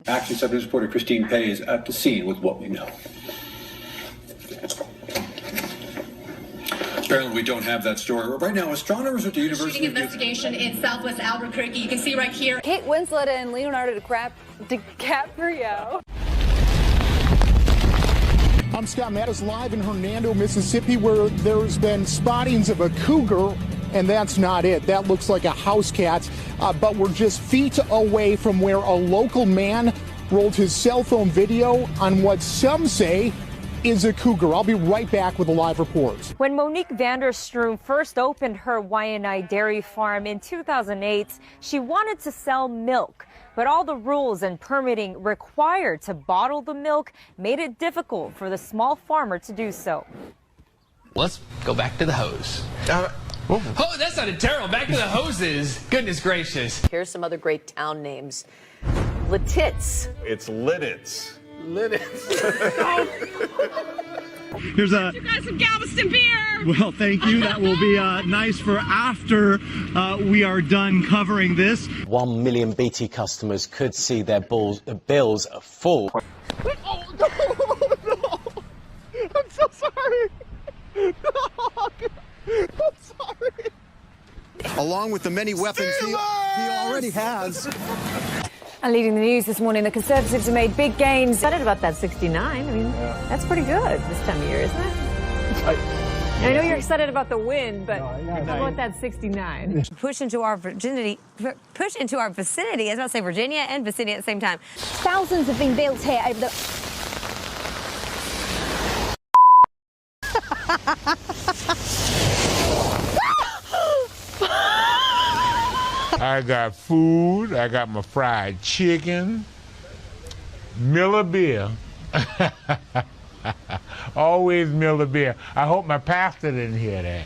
Action 7 reporter Christine Pei is at the scene with what we know. Apparently, we don't have that story. Right now, astronomers at the University Shooting investigation in Southwest Albuquerque. You can see right here. Kate Winslet and Leonardo DiCaprio. I'm Scott Mattis, live in Hernando, Mississippi, where there's been spottings of a cougar, and that's not it. That looks like a house cat, but we're just feet away from where a local man rolled his cell phone video on what some say is a cougar. I'll be right back with a live report. When Monique Vanderstroom first opened her Y2mate dairy farm in 2008, she wanted to sell milk. But all the rules and permitting required to bottle the milk made it difficult for the small farmer to do so. Let's go back to the hose. Oh, that sounded terrible. Back to the hoses. Goodness gracious. Here's some other great town names. Lititz. It's Lititz. Here's You got some Galveston beer. well, thank you. That will be nice for after we are done covering this. 1 million BT customers could see their bills fall. Oh, no. I'm so sorry. No, I'm sorry. Along with the many weapons he already has. And leading the news this morning, the Conservatives have made big gains. Excited about that 69. I mean, that's pretty good this time of year, isn't it? I know you're excited about the win, but how about that 69? Push into our vicinity. I was about to say Virginia and vicinity at the same time. Thousands have been built here over the... I got food, I got my fried chicken, Miller beer. Always Miller beer. I hope my pastor didn't hear that.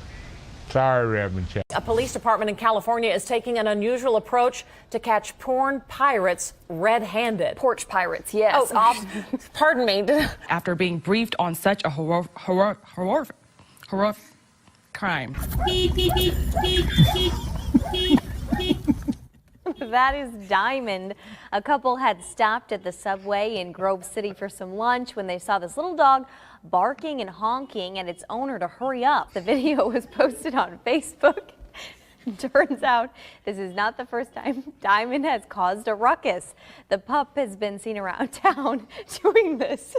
Sorry, Reverend Chuck. A police department in California is taking an unusual approach to catch porn pirates red-handed. Porch pirates, yes. Oh, pardon me. After being briefed on such a horrific crime. That is Diamond. A couple had stopped at the subway in Grove City for some lunch when they saw this little dog barking and honking at its owner to hurry up. The video was posted on Facebook. Turns out this is not the first time Diamond has caused a ruckus. The pup has been seen around town doing this.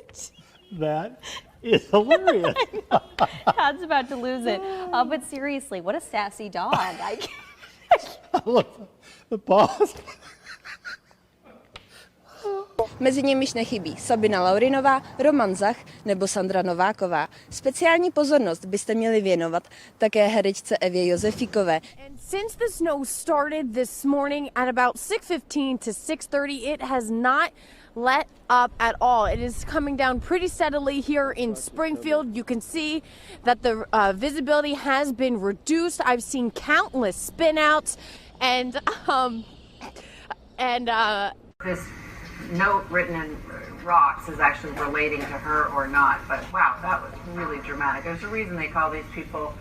That is hilarious. Todd's about to lose it. But seriously, what a sassy dog. Look, the boss. Mezi nimiž nechybí Sabina Laurinová, Roman Zach nebo Sandra Nováková. Speciální pozornost byste měli věnovat také herečce Evě Josefíkové. And since the snow started this morning at about 6:15 to 6:30, it has not let up at all. It is coming down pretty steadily here in Springfield. You can see that the visibility has been reduced. I've seen countless spin-outs and this note written in rocks is actually relating to her or not, but wow, that was really dramatic. There's a reason they call these people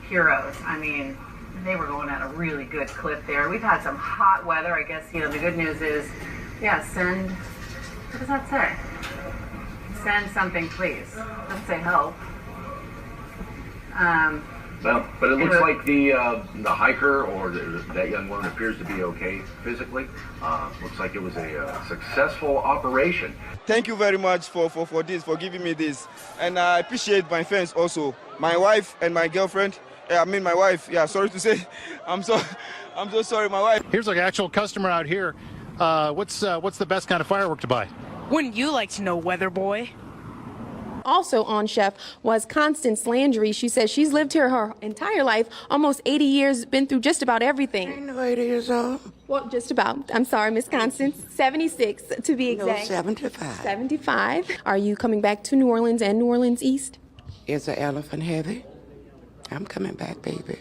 heroes. I mean, they were going at a really good clip there. We've had some hot weather. I guess, you know, the good news is, yeah, send, what does that say? Send something, please. Let's say help. Well, but it looks like the hiker or that young woman appears to be okay physically. Looks like it was a successful operation. Thank you very much for this, for giving me this. And I appreciate my fans also. My wife and my girlfriend. My wife. Yeah, sorry to say. I'm so sorry, my wife. Here's an actual customer out here. What's the best kind of firework to buy? Wouldn't you like to know, weather boy? Also on Chef was Constance Landry. She says she's lived here her entire life, almost 80 years, been through just about everything. Ain't no 80 years old. Well, just about. I'm sorry, Miss Constance. 76 to be exact. No, 75. 75. Are you coming back to New Orleans and New Orleans East? Is the elephant heavy? I'm coming back, baby.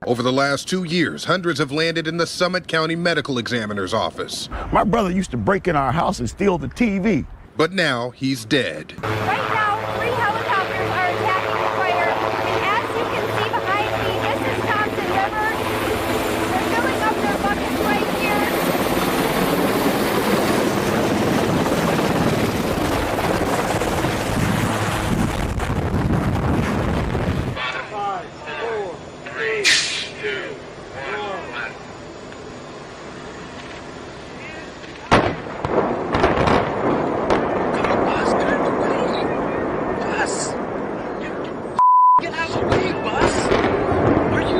Over the last 2 years, hundreds have landed in the Summit County Medical Examiner's office. My brother used to break in our house and steal the TV. But now he's dead. Right now, 3 helicopters are attacking the fighter. And as you can see behind me, this is Thompson River. The Get out of the way, Bus! Are you... What the...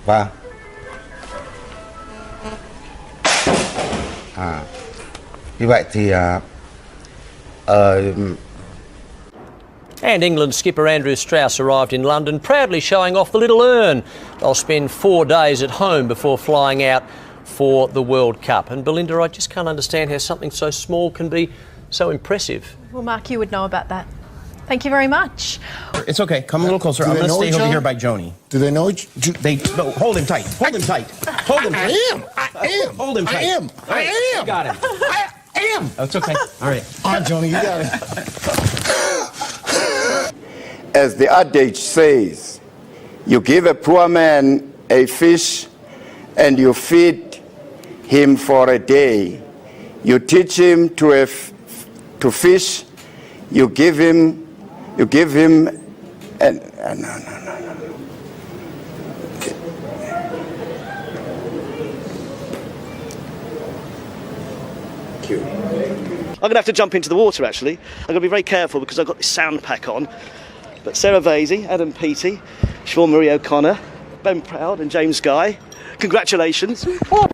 Và như vậy thì And England skipper Andrew Strauss arrived in London, proudly showing off the little urn. They'll spend 4 days at home before flying out for the World Cup. And Belinda, I just can't understand how something so small can be so impressive. Well, Mark, you would know about that. Thank you very much. It's okay. Come a little closer. I'm going to stay over here by Joni. Do they know each? No, hold him tight. Hold him tight. Hold him tight. I am. Hold him tight. I am. You got him. I am. That's okay. All right. On, Joni, you got it. As the adage says, you give a poor man a fish and you feed him for a day. You teach him to fish. You give him and no. I'm going to have to jump into the water, actually. I'm going to be very careful because I've got this sound pack on. But Sarah Vasey, Adam Peaty, Siobhan Marie O'Connor, Ben Proud and James Guy, congratulations. Oh, sorry,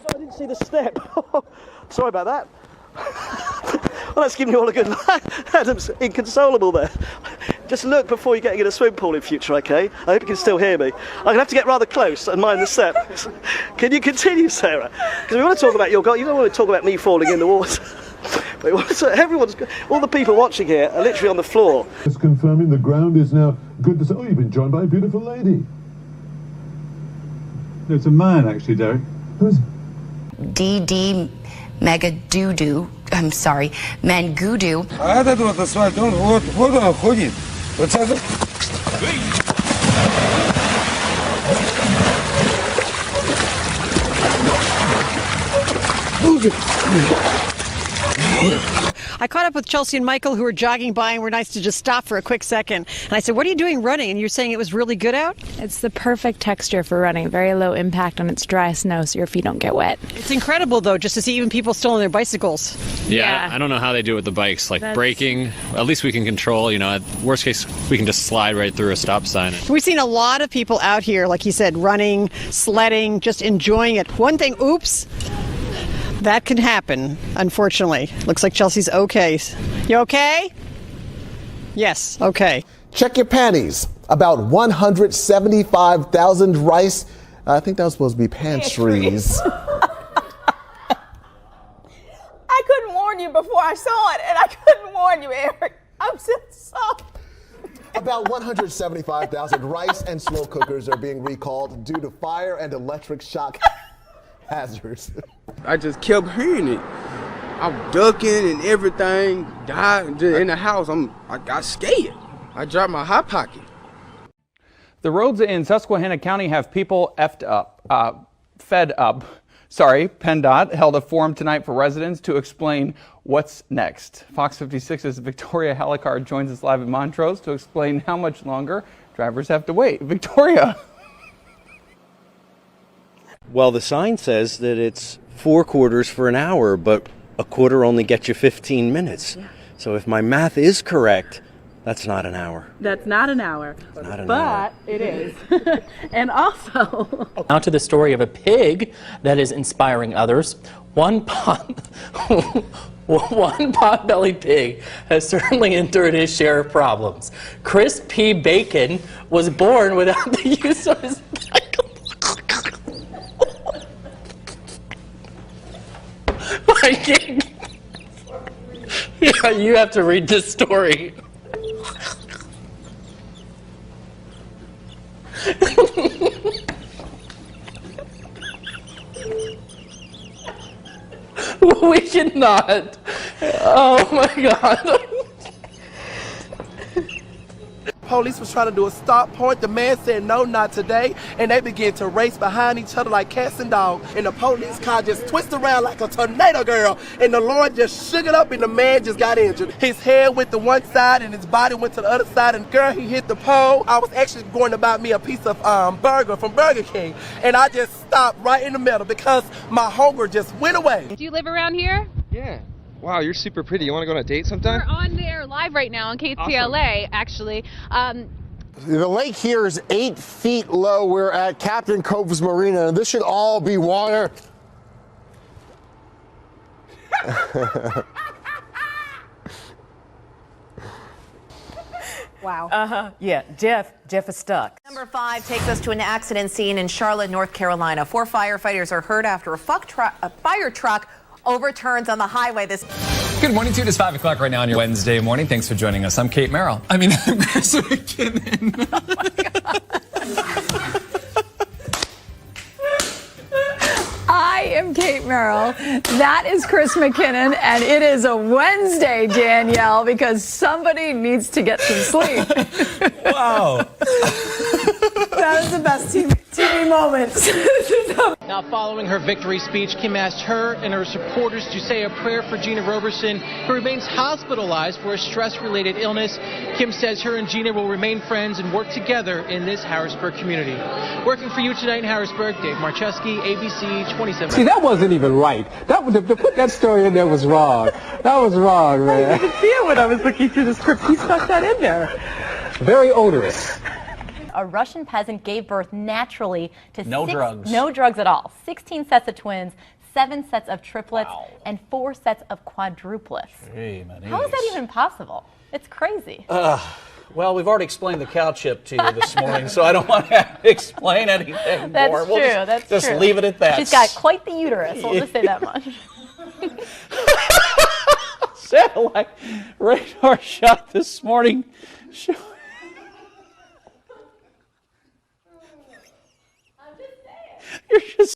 I didn't see the step. Sorry about that. Well, that's giving you all a good laugh. Adam's inconsolable there. Just look before you're getting in a swim pool in future, okay? I hope you can still hear me. I'm going to have to get rather close and mind the step. Can you continue, Sarah? Because we want to talk about your goal. You don't want to talk about me falling in the water. But all the people watching here are literally on the floor. Just confirming the ground is now good to say. Oh, you've been joined by a beautiful lady. It's a man, actually, Derek. Who's DD Megadoodoo. I'm sorry, Mangudu. А этот вот асфальт, он вот он ходит. Вот это. I caught up with Chelsea and Michael, who were jogging by and were nice to just stop for a quick second. And I said, what are you doing running? And you're saying it was really good out? It's the perfect texture for running. Very low impact on its dry snow so your feet don't get wet. It's incredible, though, just to see even people still on their bicycles. Yeah, I don't know how they do it with the bikes. Like braking, at least we can control. You know, at worst case, we can just slide right through a stop sign. We've seen a lot of people out here, like you said, running, sledding, just enjoying it. One thing, oops. That can happen, unfortunately. Looks like Chelsea's okay. You okay? Yes, okay. Check your panties. About 175,000 rice. I think that was supposed to be pantries. I couldn't warn you before I saw it, and I couldn't warn you, Eric. I'm so sorry. About 175,000 rice and slow cookers are being recalled due to fire and electric shock hazards. I just kept hearing it. I'm ducking and everything. Died in the house. I got scared. I dropped my hot pocket. The roads in Susquehanna County have people fed up. PennDOT held a forum tonight for residents to explain what's next. Fox 56's Victoria Halicard joins us live in Montrose to explain how much longer drivers have to wait. Victoria. Well, the sign says that it's 4 quarters for an hour, but a quarter only gets you 15 minutes. Yeah. So if my math is correct, that's not an hour. That's not an hour. Not an but hour. It is. And also... Now to the story of a pig that is inspiring others. One pot-bellied pig has certainly endured his share of problems. Chris P. Bacon was born without the use of his Yeah, you have to read this story. We cannot. Oh my God. police was trying to do a stop point. The man said, no, not today. And they began to race behind each other like cats and dogs. And the police car just twisted around like a tornado, girl. And the Lord just shook it up and the man just got injured. His head went to one side and his body went to the other side. And girl, he hit the pole. I was actually going to buy me a piece of burger from Burger King. And I just stopped right in the middle because my hunger just went away. Do you live around here? Yeah. Wow, you're super pretty. You want to go on a date sometime? We're on there live right now on KTLA, actually. The lake here is 8 feet low. We're at Captain Cove's Marina, and this should all be water. Wow. Yeah, Jeff is stuck. Number 5 takes us to an accident scene in Charlotte, North Carolina. 4 firefighters are hurt after a fire truck overturns on the highway. Good morning to you. It is 5 o'clock right now on your Wednesday morning. Thanks for joining us. I'm Kate Merrill. I'm Chris McKinnon. Oh my God. I am Kate Merrill. That is Chris McKinnon, and it is a Wednesday, Danielle, because somebody needs to get some sleep. Wow. That is the best TV moment. Now, following her victory speech, Kim asked her and her supporters to say a prayer for Gina Roberson, who remains hospitalized for a stress-related illness. Kim says her and Gina will remain friends and work together in this Harrisburg community. Working for you tonight in Harrisburg, Dave Marcheski, ABC 27. See, that wasn't even right. To put that story in there was wrong. That was wrong, man. I didn't see it when I was looking through the script. He stuck that in there. Very odorous. A Russian peasant gave birth naturally to No drugs. No drugs at all. 16 sets of twins, 7 sets of triplets, and 4 sets of quadruplets. Hey, How is that even possible? It's crazy. Well, we've already explained the cow chip to you this morning, so I don't want to explain anything That's more. true. We'll just true. leave it at that. She's got quite the uterus. We'll just say that much. Satellite radar shot this morning. You're just